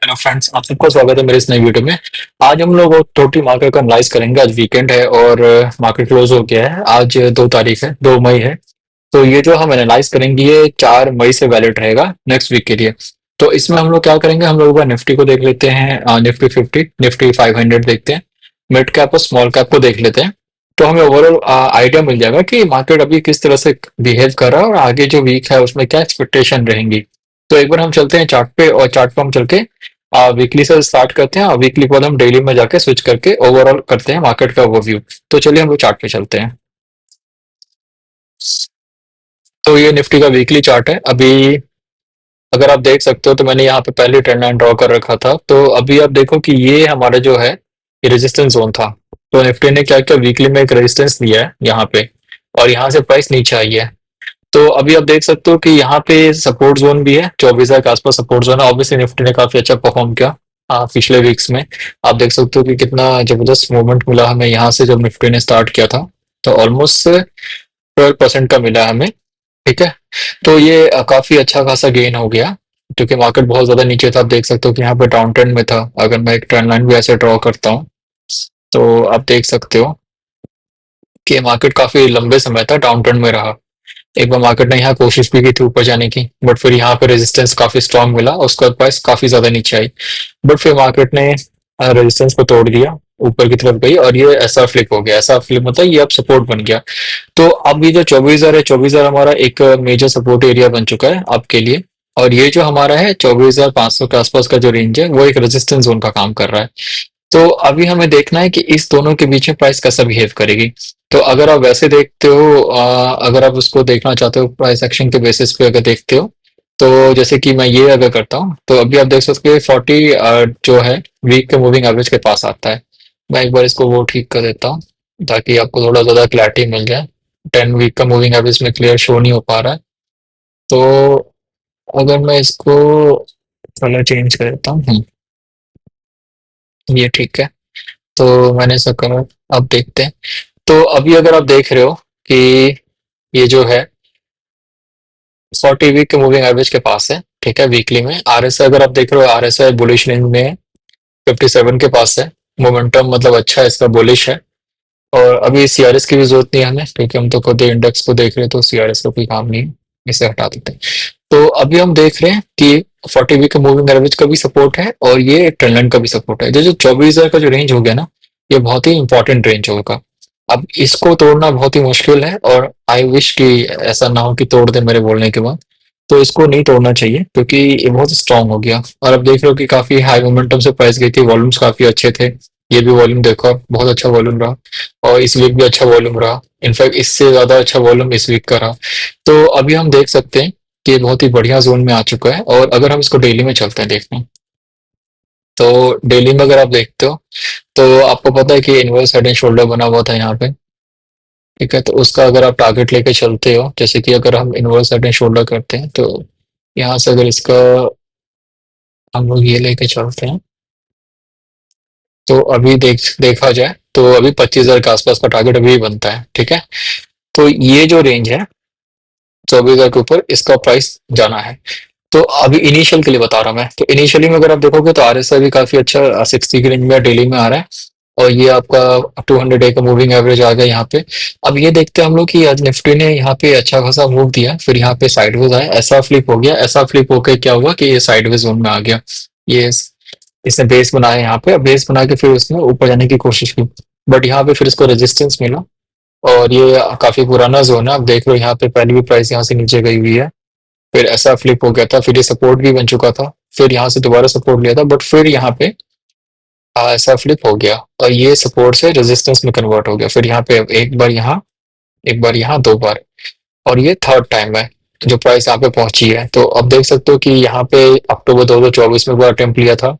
Hello friends, आप सबका स्वागत है मेरे इस नई वीडियो में। आज हम लोग टोटली मार्केट का एनालाइज करेंगे। आज वीकेंड है और मार्केट क्लोज हो गया है। आज 2 तारीख है, 2 मई है। तो ये जो हम एनालाइज करेंगे ये 4 मई से वैलिड रहेगा नेक्स्ट वीक के लिए। तो इसमें हम लोग क्या करेंगे, हम लोग निफ्टी को देख लेते हैं, निफ्टी 50, निफ्टी 500 देखते हैं, मिड कैप और स्मॉल कैप को देख लेते हैं। तो हमें ओवरऑल आइडिया मिल जाएगा कि मार्केट अभी किस तरह से बिहेव कर रहा है और आगे जो वीक है उसमें क्या एक्सपेक्टेशन रहेंगी। तो एक बार हम चलते हैं चार्ट पे, और चार्ट पे हम चल के वीकली से स्टार्ट करते हैं और वीकली के बाद हम डेली में जाके स्विच करके ओवरऑल करते हैं मार्केट का ओवरव्यू। तो चलिए हम लोग चार्ट पे चलते हैं। तो ये निफ्टी का वीकली चार्ट है। अभी अगर आप देख सकते हो तो मैंने यहाँ पे पहले ट्रेंड लाइन ड्रॉ कर रखा था। तो अभी आप देखो कि ये हमारा जो है ये रेजिस्टेंस जोन था। तो निफ्टी ने क्या किया, वीकली में एक रेजिस्टेंस दिया है यहाँ पे, और यहाँ से प्राइस नीचे आई है। तो अभी आप देख सकते हो कि यहाँ पे सपोर्ट जोन भी है, 24,000 के आसपास सपोर्ट जोन है। ऑब्वियसली निफ्टी ने काफी अच्छा परफॉर्म किया पिछले वीक्स में। आप देख सकते हो कि कितना जबरदस्त मूवमेंट मिला हमें यहाँ से जब निफ्टी ने स्टार्ट किया था। तो ऑलमोस्ट 12% का मिला हमें। ठीक है। तो ये काफी अच्छा खासा गेन हो गया, क्योंकि मार्केट बहुत ज्यादा नीचे था। आप देख सकते हो कि यहाँ पे डाउन ट्रेंड में था। अगर मैं एक ट्रेंड लाइन भी ऐसे ड्रॉ करता हूँ तो आप देख सकते हो कि मार्केट काफी लंबे समय तक डाउन ट्रेंड में रहा। एक बार मार्केट ने यहाँ कोशिश भी की थी ऊपर जाने की, बट फिर यहाँ पे रेजिस्टेंस काफी स्ट्रांग मिला, उसके बाद प्राइस काफी ज्यादा नीचे आई। बट फिर मार्केट ने रेजिस्टेंस को तोड़ दिया, ऊपर की तरफ गई और ये ऐसा फ्लिप हो गया। ऐसा फ्लिप मतलब ये अब सपोर्ट बन गया। तो अब ये जो 24,000 है, 24,000 हमारा एक मेजर सपोर्ट एरिया बन चुका है आपके लिए। और ये जो हमारा है 24,500 के आसपास का जो रेंज है वो एक रेजिस्टेंस जोन का काम कर रहा है। तो अभी हमें देखना है कि इस दोनों के बीच में प्राइस कैसा बिहेव करेगी। तो अगर आप वैसे देखते हो, अगर आप उसको देखना चाहते हो प्राइस एक्शन के बेसिस पे अगर देखते हो, तो जैसे कि मैं ये अगर करता हूँ तो अभी आप देख सकते हो 40 जो है वीक के मूविंग एवरेज के पास आता है। मैं एक बार इसको वो ठीक कर देता हूँ ताकि आपको थोड़ा ज्यादा क्लैरिटी मिल जाए। 10 वीक का मूविंग एवरेज में क्लियर शो नहीं हो पा रहा है। तो अगर मैं इसको कलर चेंज कर देता हूँ, ये ठीक है। तो मैंने ऐसा करा। अब देखते हैं। तो अभी अगर आप देख रहे हो कि ये जो है 40 वीक के मूविंग एवरेज के पास है। ठीक है। वीकली में आरएसआई अगर आप देख रहे हो, आरएसआई बुलिश रेंज में 57 के पास है। मोमेंटम मतलब अच्छा है इसका, बुलिश है। और अभी सीआरएस की भी जरूरत नहीं है हमें, क्योंकि हम तो खुद ही इंडेक्स को देख रहे हैं, तो सीआरएस का कोई काम नहीं है। इसे हटा देते हैं। तो अभी हम देख रहे हैं कि 40 वीक का मूविंग एवरेज का भी सपोर्ट है और ये ट्रेंड लाइन का भी सपोर्ट है। जो जो 24,000 का जो रेंज हो गया ना, ये बहुत ही इंपॉर्टेंट रेंज होगा। अब इसको तोड़ना बहुत ही मुश्किल है, और आई विश कि ऐसा ना हो कि तोड़ दे मेरे बोलने के बाद। तो इसको नहीं तोड़ना चाहिए क्योंकि ये बहुत स्ट्रांग हो गया। और अब देख रहे हो कि काफी हाई मोमेंटम से प्राइस गई थी, वॉल्यूम्स काफी अच्छे थे। ये भी वॉल्यूम देखो आप, बहुत अच्छा वॉल्यूम रहा। और इस वीक भी अच्छा वॉल्यूम रहा। इनफैक्ट इससे ज्यादा अच्छा वॉल्यूम इस वीक का रहा। तो अभी हम देख सकते हैं कि ये बहुत ही बढ़िया जोन में आ चुका है। और अगर हम इसको डेली में चलते हैं देखने, तो डेली में अगर आप देखते हो तो आपको पता है कि इनवर्स हेड एंड शोल्डर बना हुआ था यहाँ पे। ठीक है। तो उसका अगर आप टारगेट लेके चलते हो, जैसे कि अगर हम इनवर्स हेड एंड शोल्डर करते हैं, तो यहाँ से अगर इसका हम लोग ये लेके चलते हैं, तो अभी देखा जाए तो अभी 25,000 के आसपास का टारगेट अभी भी बनता है। ठीक है। तो ये जो रेंज है 24,000 के ऊपर इसका प्राइस जाना है। तो अभी इनिशियल के लिए बता रहा हूं मैं। तो इनिशियली में अगर आप देखोगे तो आरएसआई भी काफी अच्छा 60 की रेंज में डेली में आ रहा है। और ये आपका 200 डे का मूविंग एवरेज आ गया यहाँ पे। अब ये देखते हैं हम लोग कि आज निफ्टी ने यहाँ पे अच्छा खासा मूव दिया, फिर यहाँ पे साइडवेज आया, ऐसा फ्लिप हो गया। ऐसा फ्लिप होकर क्या हुआ कि ये साइडवेज जोन में आ गया। ये इसने बेस बनाया यहाँ पे, बेस बना के फिर उसने ऊपर जाने की कोशिश की, बट यहाँ पे फिर इसको रेजिस्टेंस मिला। और ये काफी पुराना जोन है। आप देख लो यहाँ पे पहले भी प्राइस यहाँ से नीचे गई हुई है, फिर ऐसा फ्लिप हो गया था, फिर ये सपोर्ट भी बन चुका था, फिर यहाँ से दोबारा सपोर्ट लिया था, बट फिर यहाँ पे ऐसा फ्लिप हो गया और ये सपोर्ट से रेजिस्टेंस में कन्वर्ट हो गया। फिर यहाँ पे एक बार यहाँ, एक बार यहाँ, 2 बार, और ये थर्ड टाइम है जो प्राइस यहाँ पे पहुंची है। तो अब देख सकते हो कि यहाँ पे अक्टूबर 2024 में एक बार अटेम्प्ट लिया था,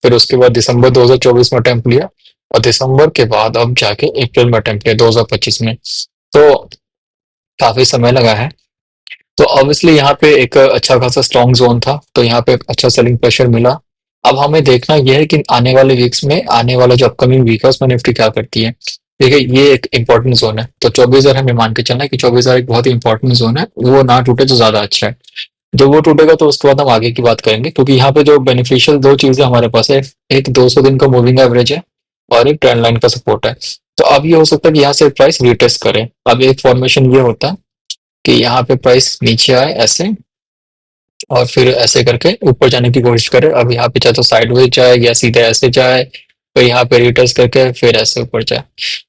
फिर उसके बाद दिसंबर 2024 में अटेम्प्ट लिया, और दिसंबर के बाद अब जाके अप्रैल में अटेम्प्ट लिया 2025 में। तो काफी समय लगा है। तो ऑब्वियसली यहाँ पे एक अच्छा खासा स्ट्रॉन्ग जोन था, तो यहाँ पे एक अच्छा सेलिंग प्रेशर मिला। अब हमें देखना यह है कि आने वाले वीक्स में, आने वाला जो अपकमिंग वीक है उसमें निफ्टी क्या करती है। देखिए ये एक इंपॉर्टेंट जोन है, तो 24,000 हमें मान के चलना है कि 24,000 एक बहुत ही इंपॉर्टेंट जोन है, वो ना टूटे तो ज्यादा अच्छा है। जब वो टूटेगा तो उसके बाद हम आगे की बात करेंगे, क्योंकि यहाँ पे जो बेनिफिशियल दो चीजें हमारे पास है, एक 200 दिन का मूविंग एवरेज है और एक ट्रेंड लाइन का सपोर्ट है। तो अब ये हो सकता है कि यहाँ से प्राइस रिटेस्ट करे। अब एक फॉर्मेशन ये होता है कि यहाँ पे प्राइस नीचे आए ऐसे, और फिर ऐसे करके ऊपर जाने की कोशिश करे। अब यहाँ पे चाहे तो साइडवेज जाए या सीधे ऐसे जाए, फिर यहाँ पे रिटेस्ट करके फिर ऐसे ऊपर जाए।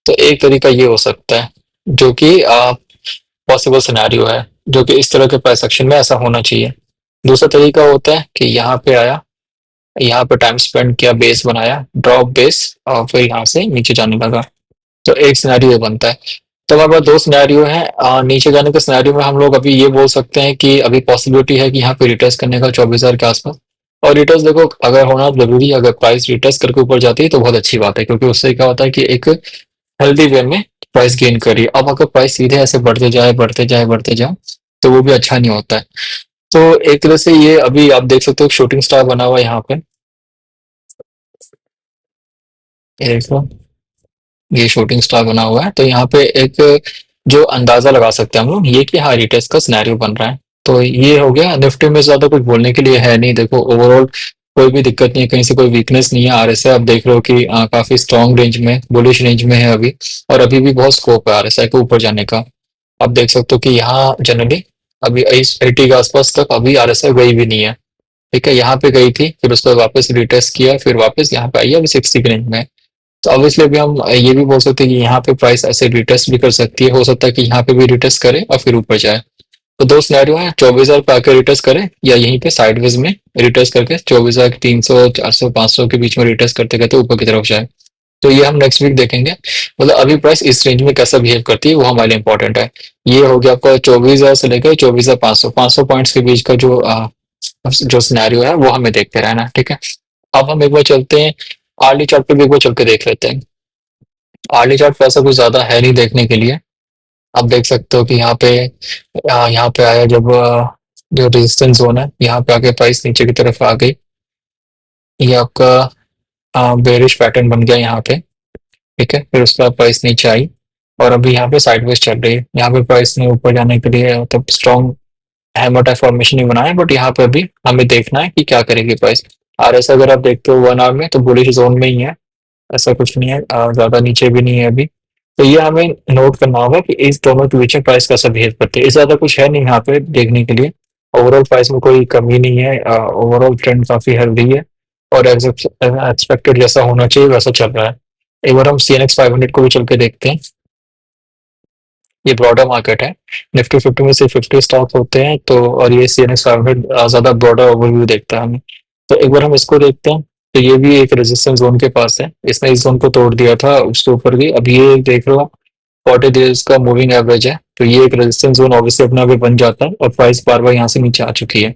तो एक तरीका ये हो सकता है, जो कि पॉसिबल सिनेरियो है, जो कि इस तरह के प्राइस एक्शन में ऐसा होना चाहिए। दूसरा तरीका होता है कि यहाँ पे आया, यहाँ पे टाइम स्पेंड किया, बेस बनाया, ड्रॉप बेस, और फिर यहाँ से नीचे जाने लगा। तो एक सिनेरियो ये बनता है। तो हमारे पास दो सिनेरियो हैं। नीचे जाने के सिनेरियो में हम लोग अभी ये बोल सकते हैं कि अभी पॉसिबिलिटी है कि यहाँ पे रिटेस्ट करने का 24,000 के आसपास। और रिटेस्ट देखो, अगर होना जरूरी है, अगर प्राइस रिटेस्ट करके ऊपर जाती है तो बहुत अच्छी बात है, क्योंकि उससे क्या होता है कि एक हेल्दी वे में प्राइस गेन करिए। अब अगर प्राइस सीधे ऐसे बढ़ते जाए बढ़ते जाए बढ़ते जाए, तो वो भी अच्छा नहीं होता है। तो एक तरह से ये अभी आप देख सकते हो शूटिंग स्टार बना हुआ है यहाँ पे। ये देखो, ये शूटिंग स्टार बना हुआ है। तो यहाँ पे एक जो अंदाजा लगा सकते हैं हम लोग, ये कि हाँ रिटेस्ट का सिनेरियो बन रहा है। तो ये हो गया। निफ्टी में ज्यादा कुछ बोलने के लिए है नहीं। देखो ओवरऑल कोई भी दिक्कत नहीं है, कहीं से कोई वीकनेस नहीं है। आरएसआई आप देख रहे हो कि काफी स्ट्रॉन्ग रेंज में, बुलिश रेंज में है अभी। और अभी भी बहुत स्कोप है आरएसआई को ऊपर जाने का। आप देख सकते हो कि यहाँ जनरली अभी 80 के आसपास तक अभी आरएसआई गई भी नहीं है। ठीक है, यहाँ पे गई थी, फिर उसके बाद वापस रिटेस्ट किया, फिर वापस यहाँ पे आई है, अभी 60 के रेंज में है। तो ऑब्वियसली अभी हम ये भी बोल सकते हैं कि यहाँ पे प्राइस ऐसे रिटेस्ट भी कर सकती है। हो सकता है कि यहाँ पे भी रिटेस्ट करे और फिर ऊपर जाए। तो दो सिनेरियो है, 24,000 पे आकर रिटेस्ट करे, या यहीं पे साइडवेज में रिटेस्ट करके 24,000 300 400 500 के बीच में रिटेस्ट करते करते ऊपर की तरफ जाए। तो ये हम नेक्स्ट वीक देखेंगे, मतलब अभी प्राइस इस रेंज में कैसा बिहेव करती है वो हमारे लिए इंपॉर्टेंट है। ये हो गया आपका 24,000 से लेकर 24,500, 500 पॉइंट्स के बीच का जो सिनेरियो है वो हमें देखते रहना है। ठीक है, अब हम एक बार चलते हैं आर्ली चार्ट पे भी एक बार चल के देख लेते हैं। आर्ली चार्ट पे ऐसा कुछ ज्यादा है नहीं देखने के लिए। आप देख सकते हो कि यहाँ पे आया जब जो रेजिस्टेंस जोन है, यहाँ पे आके प्राइस नीचे की तरफ आ गई। ये आपका बेरिश पैटर्न बन गया यहाँ पे। ठीक है, फिर उसके बाद प्राइस नीचे आई, और अभी यहाँ पे साइडवेज चल रही है। यहाँ पे प्राइस ने ऊपर जाने के लिए मतलब स्ट्रॉन्ग हैमर टाइप फॉर्मेशन नहीं बनाया, बट यहाँ पे अभी हमें देखना है कि क्या करेगी प्राइस। आरएसआई अगर आप देखते हो 1 आवर में, तो बुलिश जोन में ही है। ऐसा कुछ नहीं है, ज्यादा नीचे भी नहीं है अभी। तो ये हमें नोट करना होगा कि इस दोनों के बीच में प्राइस कैसा बिहेव करती है। इस ज्यादा कुछ है नहीं यहाँ पे देखने के लिए। ओवरऑल प्राइस में कोई कमी नहीं है, ओवरऑल ट्रेंड काफी हेल्दी है, और एक्सपेक्टेड जैसा होना चाहिए वैसा चल रहा है। एक बार हम CNX 500 को भी चल के देखते हैं। ये ब्रॉडर मार्केट है। निफ्टी 50 में सिर्फ 50 स्टॉक होते हैं, तो और ये CNX 500 ज्यादा ब्रॉडर ओवरव्यू देखता है हमें। तो एक बार हम इसको देखते हैं। तो ये भी एक रेजिस्टेंस जोन के पास है, इसने इस जोन को तोड़ दिया था, उसके ऊपर भी अब ये देख लो 40 डेज का मूविंग एवरेज है। तो ये एक रेजिस्टेंस जोन ऑब्वियसली अपना भी बन जाता है, और प्राइस बार बार यहाँ से नीचे आ चुकी है।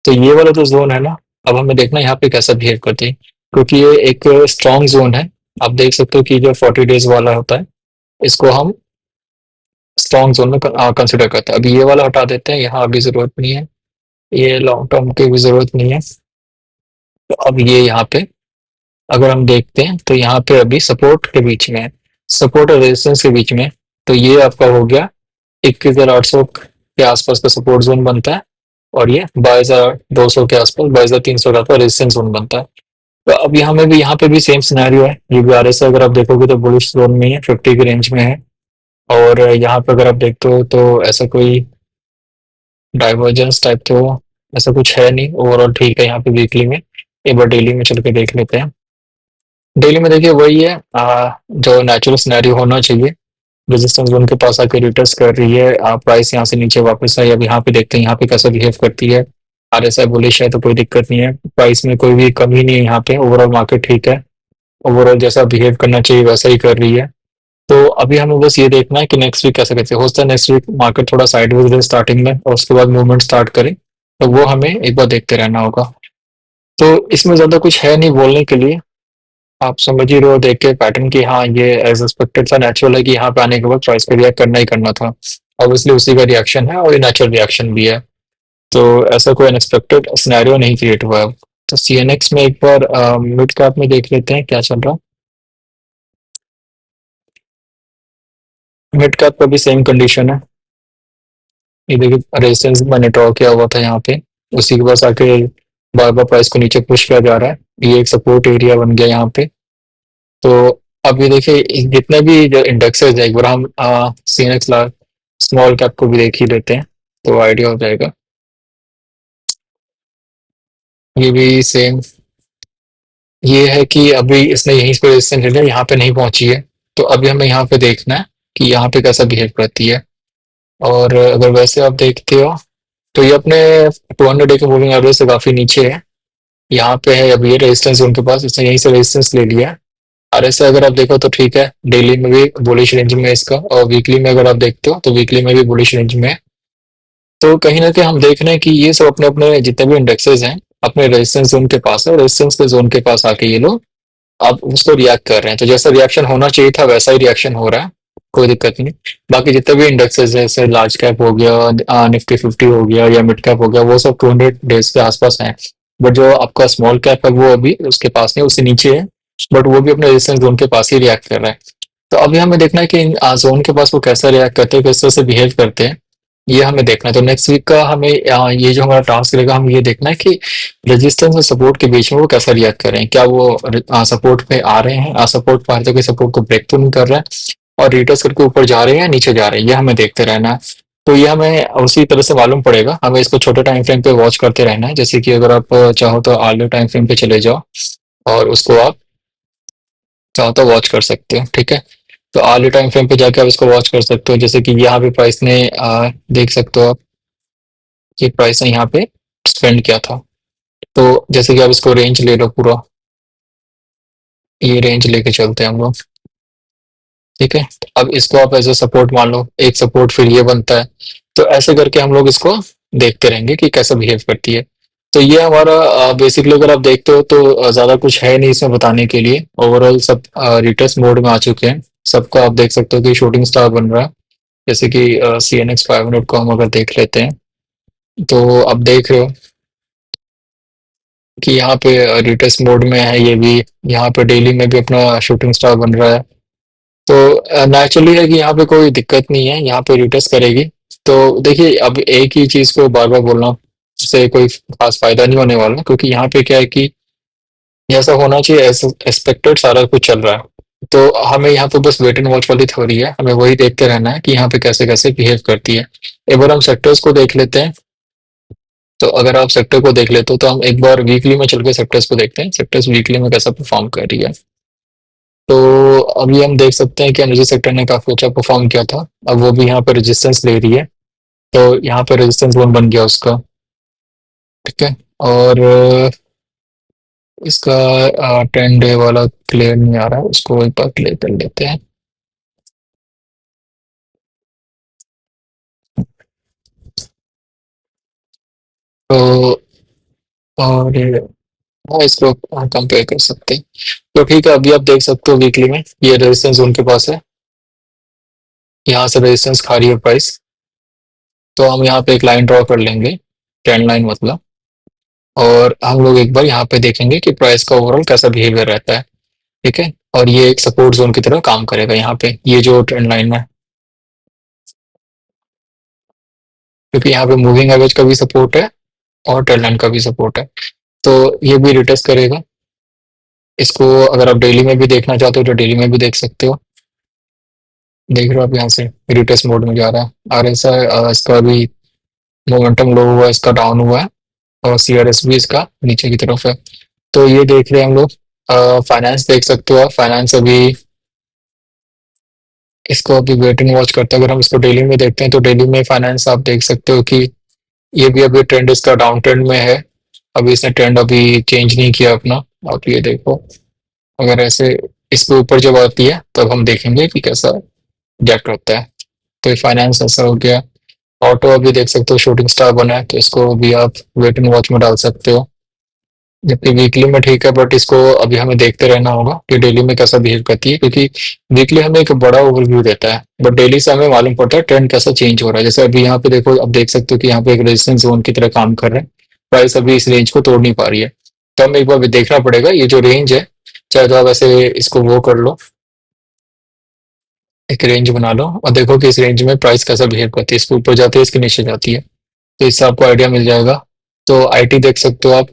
तो ये वाला जो जोन है ना, अब हमें देखना है यहाँ पे कैसा बिहेव करती है, क्योंकि ये एक स्ट्रॉन्ग जोन है। आप देख सकते हो कि जो 40 डेज वाला होता है, इसको हम स्ट्रॉन्ग जोन में कंसिडर करते हैं। अभी ये वाला हटा देते हैं, यहाँ अभी जरूरत नहीं है। ये लॉन्ग टर्म की भी जरूरत नहीं है। तो अब ये यहाँ पे अगर हम देखते हैं, तो यहाँ पे अभी सपोर्ट के बीच में है, सपोर्ट और रेजिस्टेंस के बीच में। तो ये आपका हो गया 21,800 के आसपास का सपोर्ट जोन बनता है, और ये 22,200 के आसपास, 22,300 का रेजिस्टेंस जोन बनता है। तो अब यहाँ में भी, यहाँ पे भी सेम सिनेरियो है। ये भी RSI अगर आप देखोगे तो बुलिश जोन में ही है, 50 की रेंज में है। और यहाँ पे अगर आप देखते हो तो ऐसा कोई डाइवर्जेंस टाइप तो ऐसा कुछ है नहीं, ओवरऑल ठीक है यहाँ पे वीकली में। एक बार डेली में चल के देख लेते हैं। डेली में देखिए वही है, जो नेचुरल सिनेरियो होना चाहिए। रेजिस्टेंस जोन के पास आके रिटेस्ट कर रही है, प्राइस यहाँ से नीचे वापस आई। अब यहाँ पे देखते हैं यहाँ पे कैसा बिहेव करती है। RSI बुलिश है तो कोई दिक्कत नहीं है, प्राइस में कोई भी कमी नहीं है यहाँ पे। ओवरऑल मार्केट ठीक है, ओवरऑल जैसा बिहेव करना चाहिए वैसा ही कर रही है। तो अभी हमें बस ये देखना है कि नेक्स्ट वीक कैसे कैसे हो सकता है। नेक्स्ट वीक मार्केट थोड़ा साइडवेज रहे स्टार्टिंग में, और उसके बाद मूवमेंट स्टार्ट करे, तो वो हमें एक बार देखते रहना होगा। तो इसमें ज्यादा कुछ है नहीं बोलने के लिए। आप समझ ही रहे हो देख के पैटर्न की, हाँ ये एज एक्सपेक्टेड था, नेचुरल है कि यहाँ पे आने के बाद प्राइस पे रिएक्ट करना ही करना था। ऑब्वियसली उसी का रिएक्शन है, और ये नेचुरल रिएक्शन भी है। तो ऐसा कोई अनएक्सपेक्टेड सिनेरियो नहीं क्रिएट हुआ है। तो CNX में एक बार मिड कैप में देख लेते हैं क्या चल रहा है। मिड कैप का भी सेम कंडीशन है। ये देखिए रेजिस्टेंस मैंने ड्रॉ किया हुआ था यहाँ पे, उसी के पास आके बार बार प्राइस को नीचे पुश किया जा रहा है। ये एक सपोर्ट एरिया बन गया यहाँ पे। तो अब ये देखिए जितने भी जो इंडेक्सेस है, एक बार हम सीनेक्स लार्ज स्मॉल कैप को भी देख ही लेते हैं तो आइडिया हो जाएगा। ये भी सेम, ये है कि अभी इसने यहीं पे रेजिस्टेंस लिया, यहाँ पे नहीं पहुंची है। तो अभी हमें यहाँ पे देखना है कि यहाँ पे कैसा बिहेव करती है। और अगर वैसे आप देखते हो तो ये अपने 200 डे के मूविंग एवरेज से काफी नीचे है। यहाँ पे है अभी ये रेजिस्टेंस उनके पास, इसने यहीं से रेजिस्टेंस ले लिया है। आरएसआई अगर आप देखो तो ठीक है, डेली में भी बुलिश रेंज में है इसका, और वीकली में अगर आप देखते हो तो वीकली में भी बुलिश रेंज में है। तो कहीं ना कहीं हम देख रहे हैं कि ये सब अपने अपने जितने भी इंडेक्सेस हैं अपने रेजिस्टेंस जोन के पास है, रेजिस्टेंस के जोन के पास आके ये लोग अब उसको रिएक्ट कर रहे हैं। तो जैसा रिएक्शन होना चाहिए था वैसा ही रिएक्शन हो रहा है, कोई दिक्कत नहीं। बाकी जितने भी इंडेक्सेस है जैसे लार्ज कैप हो गया, निफ्टी 50 हो गया या मिड कैप हो गया, वो सब 200 डेज के आसपास हैं। बट जो आपका स्मॉल कैप है वो अभी उसके पास नहीं, उससे नीचे है। बट वो भी अपने रेजिस्टेंस जोन के पास ही रिएक्ट कर रहा है। तो अभी हमें देखना है कि इन जोन के पास वो कैसा रिएक्ट करते हैं, किस तरह से बिहेव करते हैं, ये हमें देखना है। तो नेक्स्ट वीक का हमें ये जो हमारा टास्क रहेगा, हम ये देखना है कि रेजिस्टेंस और सपोर्ट के बीच में वो कैसा रिएक्ट कर रहे हैं। क्या वो सपोर्ट पे आ रहे हैं, सपोर्ट पे आ रहे थे, सपोर्ट को ब्रेक तो नहीं कर रहे हैं, और रिट्रेस करके ऊपर जा रहे हैं या नीचे जा रहे हैं, ये हमें देखते रहना है। तो ये हमें उसी तरह से मालूम पड़ेगा, हमें इसको छोटे टाइम फ्रेम पे वॉच करते रहना है। जैसे कि अगर आप चाहो तो आर्लियर टाइम फ्रेम पे चले जाओ और उसको आप चाहो तो वॉच कर सकते हो, ठीक है। तो आर्ली टाइम फ्रेम पे जाके आप इसको वॉच कर सकते हो। जैसे कि यहाँ पे प्राइस ने देख सकते हो आप कि प्राइस ने यहाँ पे स्पेंड किया था। तो जैसे कि आप इसको रेंज ले लो पूरा, ये रेंज लेके चलते हैं हम लोग, ठीक है। अब इसको आप एज ए सपोर्ट मान लो, एक सपोर्ट फिर ये बनता है। तो ऐसे करके हम लोग इसको देखते रहेंगे कि कैसा बिहेव करती है। तो ये हमारा बेसिकली अगर आप देखते हो तो ज्यादा कुछ है नहीं इसमें बताने के लिए। ओवरऑल सब रिटेस्ट मोड में आ चुके हैं, सबको आप देख सकते हो कि शूटिंग स्टार बन रहा है। जैसे कि CNX 500 को हम अगर देख लेते हैं तो अब देख रहे हो कि यहाँ पे रिटेस्ट मोड में है ये भी, यहाँ पे डेली में भी अपना शूटिंग स्टार बन रहा है। तो नेचुरली है कि यहाँ पे कोई दिक्कत नहीं है, यहाँ पे रिटेस्ट करेगी। तो देखिए अब एक ही चीज को बार बार बोलना से कोई खास फायदा नहीं होने वाला, क्योंकि यहाँ पे क्या है कि ऐसा होना चाहिए, ऐसा एक्सपेक्टेड सारा कुछ चल रहा है। तो हमें यहाँ पे बस वेट एंड वॉच वाली थ्योरी है, हमें वही देखते रहना है कि यहाँ पे कैसे कैसे बिहेव करती है। एक बार हम सेक्टर्स को देख लेते हैं। तो अगर आप सेक्टर को देख लेते हो तो हम एक बार वीकली में चल के सेक्टर्स को देखते हैं, सेक्टर्स वीकली में कैसा परफॉर्म कर रही है। तो अभी हम देख सकते हैं कि एनर्जी सेक्टर ने काफी अच्छा परफॉर्म किया था, अब वो भी यहाँ पे रेजिस्टेंस ले रही है। तो यहाँ पे रेजिस्टेंस जोन बन गया उसका, ठीक है। और इसका 10 डे वाला क्लियर नहीं आ रहा है, उसको एक बार क्लियर कर लेते हैं। तो और हाँ, इसको कंपेयर कर सकते हैं। तो ठीक है, अभी आप देख सकते हो वीकली में ये रेजिस्टेंस जोन के पास है, यहाँ से रेजिस्टेंस खा रही है प्राइस। तो हम यहाँ पे एक लाइन ड्रॉ कर लेंगे, ट्रेंड लाइन मतलब। और हम लोग एक बार यहाँ पे देखेंगे कि प्राइस का ओवरऑल कैसा बिहेवियर रहता है, ठीक है। और ये एक सपोर्ट जोन की तरह काम करेगा यहाँ पे, ये जो ट्रेंड लाइन है, क्योंकि यहाँ पे मूविंग एवरेज का भी सपोर्ट है और ट्रेंड लाइन का भी सपोर्ट है। तो ये भी रिटेस्ट करेगा। इसको अगर आप डेली में भी देखना चाहते हो तो डेली में भी देख सकते हो। देख रहे हो आप यहाँ से रिटेस्ट मोड में जा रहा है। और ऐसा इसका भी मोमेंटम लो हुआ है, इसका डाउन हुआ है, और CRS भी इसका नीचे की तरफ है। तो ये देख रहे हैं हम लोग। फाइनेंस देख सकते हो आप, फाइनेंस अभी इसको अभी वेट एंड वॉच करते हैं। अगर हम इसको डेली में देखते हैं तो डेली में फाइनेंस आप देख सकते हो कि ये भी अभी ट्रेंड इसका डाउन ट्रेंड में है। अभी इसने ट्रेंड अभी चेंज नहीं किया अपना। आप ये देखो, अगर ऐसे इसके ऊपर जब आती है तब हम देखेंगे कि कैसा रिएक्ट होता है। तो ये फाइनेंस ऐसा हो गया। ऑटो अभी देख सकते हो शूटिंग स्टार बना है, तो इसको भी आप वेट एंड वॉच में डाल सकते हो। जबकि वीकली में ठीक है, बट इसको अभी हमें देखते रहना होगा कि डेली में कैसा बिहेव करती है, क्योंकि वीकली हमें एक बड़ा ओवरव्यू देता है बट डेली से हमें मालूम पड़ता है ट्रेंड कैसा चेंज हो रहा है। जैसे अभी यहाँ पे देखो, अब देख सकते हो कि यहाँ पे एक रेजिस्टेंस जोन की तरह काम कर रहा है, प्राइस अभी इस रेंज को तोड़ नहीं पा रही है। तो हमें एक बार भी देखना पड़ेगा ये जो रेंज है, चाहे तो आप ऐसे इसको वो कर लो, एक रेंज बना लो और देखो कि इस रेंज में प्राइस कैसा बिहेव करती है, इसके ऊपर जाती है इसके नीचे जाती है, तो इससे आपको आइडिया मिल जाएगा। तो आईटी देख सकते हो आप,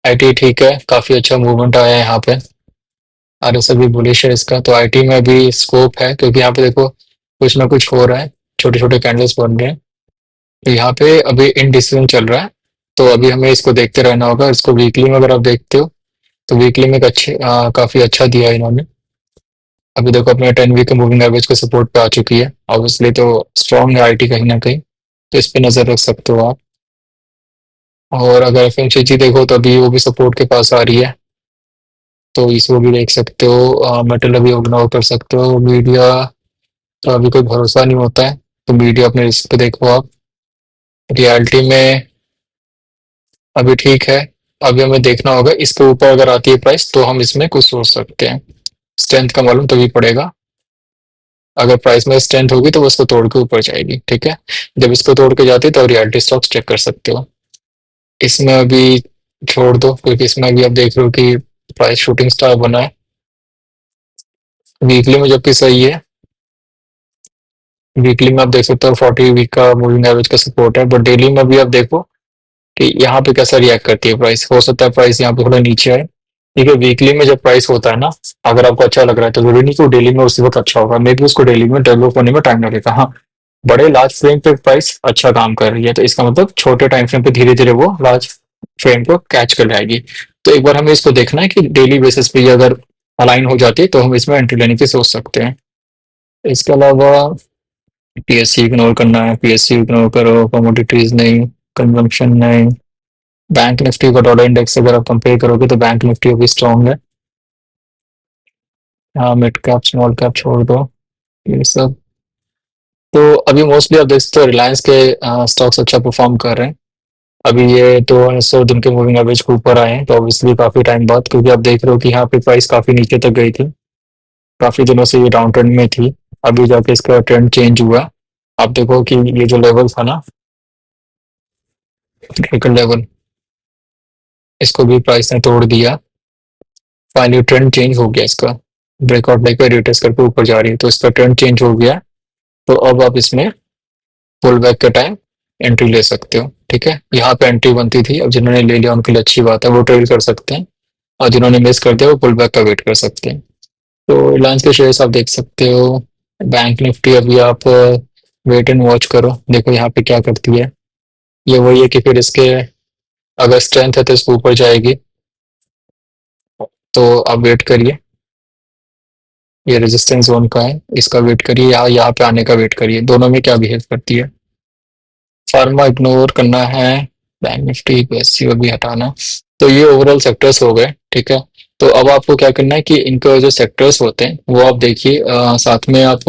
आईटी ठीक है, काफी अच्छा मूवमेंट आया है यहाँ पे, आरएसएल भी बुलिश है इसका, तो आईटी में भी स्कोप है क्योंकि यहाँ पे देखो कुछ ना कुछ हो रहा है, छोटे छोटे कैंडल्स बन रहे हैं। तो यहाँ पे अभी इनडिसीजन चल रहा है, तो अभी हमें इसको देखते रहना होगा। इसको वीकली में अगर आप देखते हो तो वीकली में एक काफी अच्छा दिया है इन्होंने। अभी देखो अपने 10 वीक के मूविंग एवरेज के सपोर्ट पे आ चुकी है, ऑब्वियसली तो स्ट्रॉन्ग है आईटी कहीं ना कहीं, तो इस पे नजर रख सकते हो आप। और अगर एफएमसीजी देखो तो अभी वो भी सपोर्ट के पास आ रही है, तो इसको भी देख सकते हो। मेटल अभी इग्नोर कर सकते हो। मीडिया तो अभी कोई भरोसा नहीं होता है, तो मीडिया अपने रिस्क पे देखो आप। रियलिटी में अभी ठीक है, अभी हमें देखना होगा इसके ऊपर अगर आती है प्राइस तो हम इसमें कुछ सोच सकते हैं। स्ट्रेंथ का मालूम तभी पड़ेगा, अगर प्राइस में स्ट्रेंथ होगी तो वो इसको तोड़ के ऊपर जाएगी, ठीक है। जब इसको तोड़ के जाती है तो रियलिटी स्टॉक्स चेक कर सकते हो। इसमें अभी छोड़ दो क्योंकि इसमें अभी आप देख रहे हो कि प्राइस शूटिंग स्टार बना है वीकली में, जबकि सही है। वीकली में आप देख सकते हो 40 वीक का मूविंग एवरेज का सपोर्ट है, बट डेली में भी आप देखो कि यहाँ पे कैसा रिएक्ट करती है प्राइस। हो सकता है प्राइस यहाँ पे थोड़ा नीचे आए, ठीक है। वीकली में जब प्राइस होता है ना, अगर आपको अच्छा लग रहा है तो जरूरी नहीं कि वो डेली में उसी वक्त अच्छा होगा, मे बी उसको डेली में डेवलप होने में टाइम लगेगा। हाँ, बड़े लार्ज फ्रेम पे प्राइस अच्छा काम कर रही है तो इसका मतलब छोटे टाइम फ्रेम पे धीरे धीरे वो लार्ज फ्रेम को कैच कर जाएगी। तो एक बार हमें इसको देखना है कि डेली बेसिस पे ये अगर अलाइन हो जाती है तो हम इसमें एंट्री लेने की सोच सकते हैं। इसके अलावा पीएससी इग्नोर करना है, पीएससी इग्नोर करो, कमोडिटीज नहीं, कंजम्पशन नहीं। बैंक निफ्टी का डॉलर इंडेक्स अगर आप कंपेयर करोगे तो बैंक निफ्टी अभी स्ट्रॉन्ग है। हाँ, मिड कैप स्मॉल कैप छोड़ दो ये सब। तो अभी मोस्टली आप देख सकते हो रिलायंस के स्टॉक्स अच्छा परफॉर्म कर रहे हैं। अभी ये तो 100 दिन के मूविंग एवरेज के ऊपर आए हैं, तो ऑब्वियसली काफी टाइम बाद, क्योंकि आप देख रहे हो कि यहाँ पे प्राइस काफी नीचे तक गई थी, काफी दिनों से ये डाउन ट्रेंड में थी। अभी जाके इसका ट्रेंड चेंज हुआ। आप देखो कि ये जो लेवल था ना, क्रिटिकल लेवल, इसको भी प्राइस ने तोड़ दिया। फाइनली ट्रेंड चेंज हो गया इसका, ब्रेकआउट लाइक पे रिटेस्ट करके ऊपर जा रही है, तो इसका ट्रेंड चेंज हो गया। तो अब आप इसमें पुल बैक के टाइम एंट्री ले सकते हो, ठीक है। यहाँ पे एंट्री बनती थी, अब जिन्होंने ले लिया उनके लिए अच्छी बात है, वो ट्रेड कर सकते हैं, और जिन्होंने मिस कर दिया वो पुल बैक का वेट कर सकते हैं। तो रिलायंस के शेयर्स आप देख सकते हो। बैंक निफ्टी अभी आप वेट एंड वॉच करो, देखो यहाँ पे क्या करती है। ये वही है कि फिर इसके अगर स्ट्रेंथ है तो इसके ऊपर जाएगी, तो आप वेट करिए। ये रेजिस्टेंस जोन का है, इसका वेट करिए, यहाँ पे आने का वेट करिए, दोनों में क्या बिहेव करती है। फार्मा इग्नोर करना है, बैंक निफ्टी पीएसयू भी हटाना। तो ये ओवरऑल सेक्टर्स हो गए, ठीक है। तो अब आपको क्या करना है कि इनके जो सेक्टर्स होते हैं वो आप देखिए, साथ में आप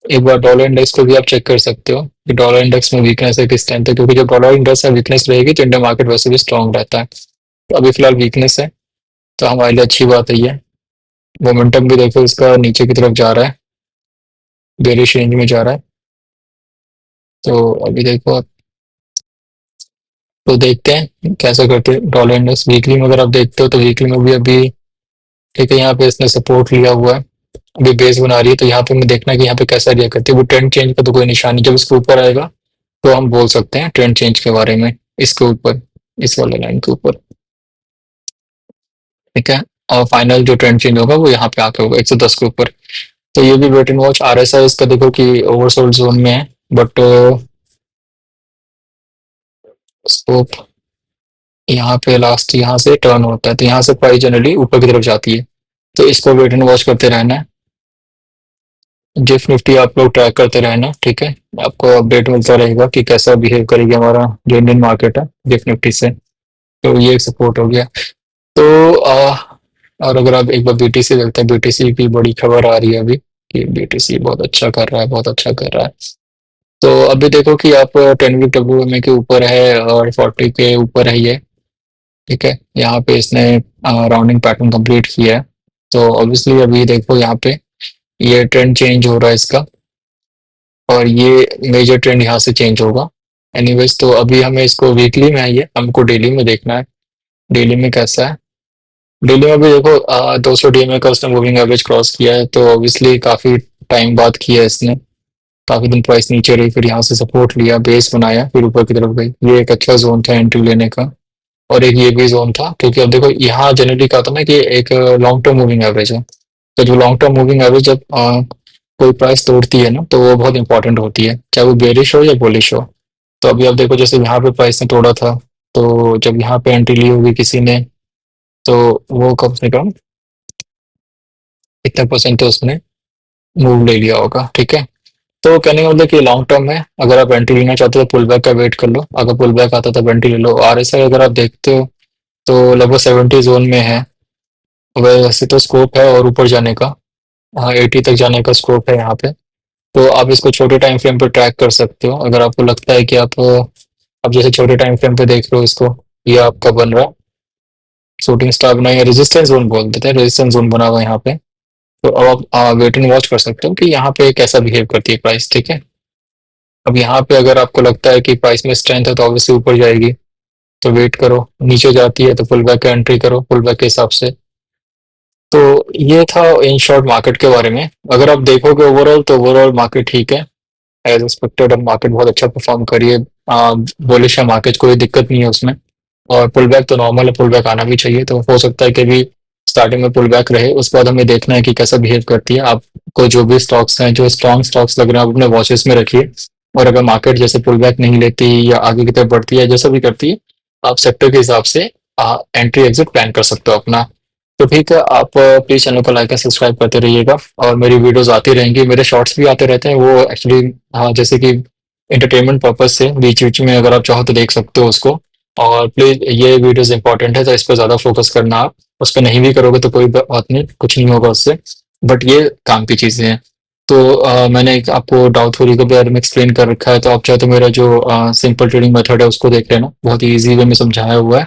एक बार डॉलर इंडेक्स को भी आप चेक कर सकते हो कि डॉलर इंडेक्स में वीकनेस है किस टाइम तक, क्योंकि जब डॉलर इंडेक्स में वीकनेस रहेगी तो इंडियन मार्केट वैसे भी स्ट्रांग रहता है। तो अभी फिलहाल वीकनेस है, तो हमारे लिए अच्छी बात है ये। मोमेंटम भी देखो इसका नीचे की तरफ जा रहा है, बेरिश रेंज में जा रहा है। तो अभी देखो आप, तो देखते हैं कैसा करते हैं डॉलर इंडेक्स। वीकली में अगर आप देखते हो तो वीकली में भी अभी ठीक है, यहाँ पे इसने सपोर्ट लिया हुआ है, अभी बेस बना रही है, तो यहाँ पे हमें देखना है कि यहाँ पे कैसा रिएक्ट करती है। वो ट्रेंड चेंज का तो कोई निशान नहीं, जब इसके ऊपर आएगा तो हम बोल सकते हैं ट्रेंड चेंज के बारे में, इसके ऊपर, इस वाले लाइन के ऊपर, ठीक है। और फाइनल जो ट्रेंड चेंज होगा वो यहाँ पे आके होगा 110 के ऊपर। तो ये भी वेट एंड वॉच। आरएसआई इसका देखो कि ओवरसोल्ड जोन में है, बट स्कोप यहाँ पे लास्ट यहाँ से टर्न होता है, तो यहाँ से प्राइस जनरली ऊपर की तरफ जाती है, तो इसको वेट एंड वॉच करते रहना है। जिफ निफ्टी आप लोग ट्रैक करते रहना, ठीक है। आपको अपडेट मिलता रहेगा कि कैसा बिहेव करेगी हमारा जो इंडियन मार्केट है जिफ निफ्टी से। तो ये एक सपोर्ट हो गया। तो और अगर आप एक बार बीटीसी देखते हैं, बीटीसी की बड़ी खबर आ रही है अभी कि बीटीसी बहुत अच्छा कर रहा है, बहुत अच्छा कर रहा है। तो अभी देखो कि आप 10 वीक डब्ल्यू के ऊपर है और 40 के ऊपर है ये, ठीक है। यहाँ पे इसने राउंडिंग पैटर्न कंप्लीट किया है, तो ऑब्वियसली अभी देखो यहाँ पे ये ट्रेंड चेंज हो रहा है इसका, और ये मेजर ट्रेंड यहाँ से चेंज होगा। एनीवेज, तो अभी हमें इसको वीकली में है, ये हमको डेली में देखना है, डेली में कैसा है। डेली में भी देखो 200 डीएमए का उसने मूविंग एवरेज क्रॉस किया है, तो ऑब्वियसली काफी टाइम बाद किया है इसने। काफी दिन प्राइस नीचे रही, फिर यहाँ से सपोर्ट लिया, बेस बनाया, फिर ऊपर की तरफ गई। ये एक अच्छा जोन था एंट्री लेने का। और एक ये भी जोन था, क्योंकि अब देखो यहाँ जनरली क्या होता है ना कि एक लॉन्ग टर्म मूविंग एवरेज है। तो जो लॉन्ग टर्म मूविंग एवरेज जब कोई प्राइस तोड़ती है ना, तो वो बहुत इंपॉर्टेंट होती है, चाहे वो बेरिश हो या बुलिश हो। तो अभी आप देखो, जैसे यहाँ पे प्राइस ने तोड़ा था, तो जब यहाँ पे एंट्री ली होगी किसी ने, तो वो कम से कम इतने परसेंट तो उसने मूव ले लिया होगा, ठीक है। तो कहने का मतलब कि लॉन्ग टर्म है, अगर आप एंट्री लेना चाहते हो तो पुल बैक का वेट कर लो, अगर पुल बैक आता है तब एंट्री ले लो। आरएसआई अगर आप देखते हो तो लगभग 70 जोन में है। वैसे तो स्कोप है और ऊपर जाने का, हाँ 80 तक जाने का स्कोप है यहाँ पे। तो आप इसको छोटे टाइम फ्रेम पे ट्रैक कर सकते हो, अगर आपको लगता है कि आप जैसे छोटे टाइम फ्रेम पे देख रहे हो इसको, ये आपका बन रहा है शूटिंग स्टार बना है, रेजिस्टेंस जोन बोल देते हैं, रेजिस्टेंस जोन बना हुआ है यहाँ पे। तो अब आप वेट एंड वॉच कर सकते हो कि यहाँ पे कैसा बिहेव करती है प्राइस, ठीक है। अब यहाँ पे अगर आपको लगता है कि प्राइस में स्ट्रेंथ है तो ऑब्वियसली ऊपर जाएगी, तो वेट करो, नीचे जाती है तो पुल बैक का एंट्री करो पुल बैक के हिसाब से। तो ये था इन शॉर्ट मार्केट के बारे में। अगर आप देखोगे ओवरऑल, तो ओवरऑल मार्केट ठीक है, एज एक्सपेक्टेड। अब मार्केट बहुत अच्छा परफॉर्म करी है, बुलिश है मार्केट, कोई दिक्कत नहीं है उसमें। और पुल बैक तो नॉर्मल है, पुल बैक आना भी चाहिए, तो हो सकता है कि भी स्टार्टिंग में पुल बैक रहे, उसके बाद हमें देखना है कि कैसा बिहेव करती है। आपको जो भी स्टॉक्स हैं, जो स्ट्रॉन्ग स्टॉक्स लग रहे हैं, आप अपने वॉचेस में रखिए। और अगर मार्केट जैसे पुल बैक नहीं लेती या आगे की तरफ बढ़ती है, जैसा भी करती है, आप सेक्टर के हिसाब से एंट्री एग्जिट प्लान कर सकते हो अपना। तो ठीक है, आप प्लीज चैनल को लाइक एंड सब्सक्राइब करते रहिएगा, और मेरी वीडियोस आती रहेंगी, मेरे शॉर्ट्स भी आते रहते हैं, वो एक्चुअली हाँ जैसे कि एंटरटेनमेंट पर्पज से बीच बीच में अगर आप चाहो तो देख सकते हो उसको। और प्लीज ये वीडियोस इंपॉर्टेंट है, तो इस पर ज्यादा फोकस करना। आप उस पर नहीं भी करोगे तो कोई बात नहीं, कुछ नहीं होगा उससे, बट ये काम की चीजें हैं। तो मैंने आपको डाउ थ्योरी के बारे में एक्सप्लेन कर रखा है, तो आप चाहे तो मेरा जो सिंपल ट्रेडिंग मेथड है उसको देख लेना, बहुत ही ईजी वे में समझाया हुआ है।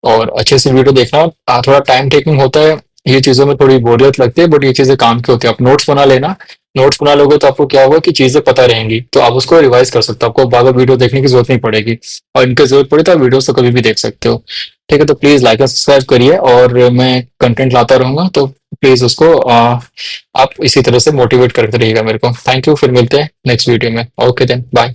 और अच्छे से वीडियो देखना। थोड़ा टाइम टेकिंग होता है, ये चीज़ों में थोड़ी बोरियत लगती है, बट ये चीज़ें काम की होती है। आप नोट्स बना लेना, नोट्स बना लोगे तो आपको क्या होगा कि चीज़ें पता रहेंगी, तो आप उसको रिवाइज कर सकते हो, आपको बार बार वीडियो देखने की जरूरत नहीं पड़ेगी। और इनकी जरूरत पड़े तो आप वीडियोस तो कभी भी देख सकते हो। ठीक है, तो प्लीज़ लाइक और सब्सक्राइब करिए, और मैं कंटेंट लाता रहूंगा, तो प्लीज़ उसको आप इसी तरह से मोटिवेट करते रहिएगा मेरे को। थैंक यू, फिर मिलते हैं नेक्स्ट वीडियो में। Okay then, bye.